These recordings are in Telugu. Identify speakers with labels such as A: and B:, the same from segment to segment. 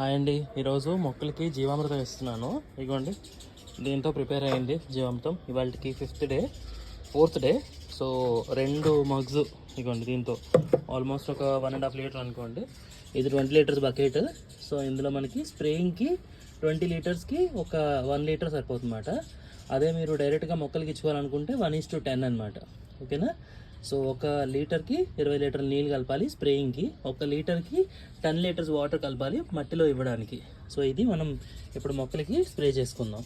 A: హాయ్ అండి, ఈరోజు మొక్కలకి జీవామృతం ఇస్తున్నాను. ఇదిగోండి, దీంతో ప్రిపేర్ అయ్యింది జీవామృతం. ఇవాళకి 5th day 4th day. So 2 mugs ఇదిగోండి. దీంతో ఆల్మోస్ట్ ఒక 1.5 లీటర్ అనుకోండి. ఇది 20 లీటర్స్ బకెట్. సో ఇందులో మనకి స్ప్రేయింగ్కి 20 లీటర్స్కి ఒక 1 లీటర్ సరిపోతుందన్నమాట. అదే మీరు డైరెక్ట్గా మొక్కలకి ఇచ్చుకోవాలనుకుంటే 1:10 అనమాట. ఓకేనా? సో 1 లీటర్కి 20 లీటర్ల నీళ్ళు కలపాలి స్ప్రేయింగ్కి. 1 లీటర్కి 10 లీటర్స్ వాటర్ కలపాలి మట్టిలో ఇవ్వడానికి. సో ఇది మనం ఇప్పుడు మొక్కలకి స్ప్రే చేసుకుందాం.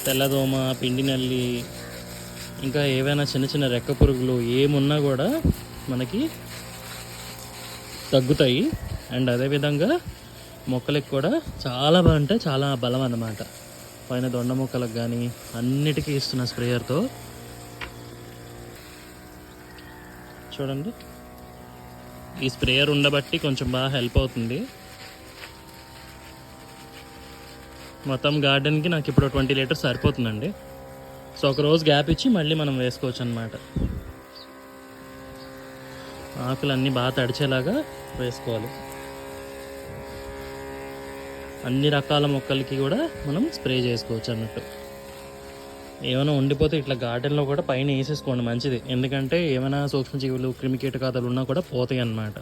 A: తెల్లదోమ, పిండి నల్లి, ఇంకా ఏవైనా చిన్న చిన్న రెక్క పురుగులు ఏమున్నా కూడా మనకి తగ్గుతాయి. అండ్ అదేవిధంగా మొక్కలకి కూడా చాలా అంటే చాలా బలం అన్నమాట. పైన దొండ మొక్కలకు కానీ అన్నిటికీ ఇస్తున్న స్ప్రేయర్తో. చూడండి, ఈ స్ప్రేయర్ ఉండబట్టి కొంచెం బాగా హెల్ప్ అవుతుంది. మొత్తం గార్డెన్కి నాకు ఇప్పుడు 20 లీటర్స్ సరిపోతుందండి. సో ఒక రోజు గ్యాప్ ఇచ్చి మళ్ళీ మనం వేసుకోవచ్చు అన్నమాట. ఆకులు అన్నీ బాగా తడిచేలాగా వేసుకోవాలి. అన్ని రకాల మొక్కలకి కూడా మనం స్ప్రే చేసుకోవచ్చు అన్నట్టు. ఏమైనా ఉండిపోతే ఇట్లా గార్డెన్లో కూడా పైన వేసేసుకోండి, మంచిది. ఎందుకంటే ఏమైనా సూక్ష్మజీవులు, క్రిమికీటకాదులు ఉన్నా కూడా పోతాయి అన్నమాట.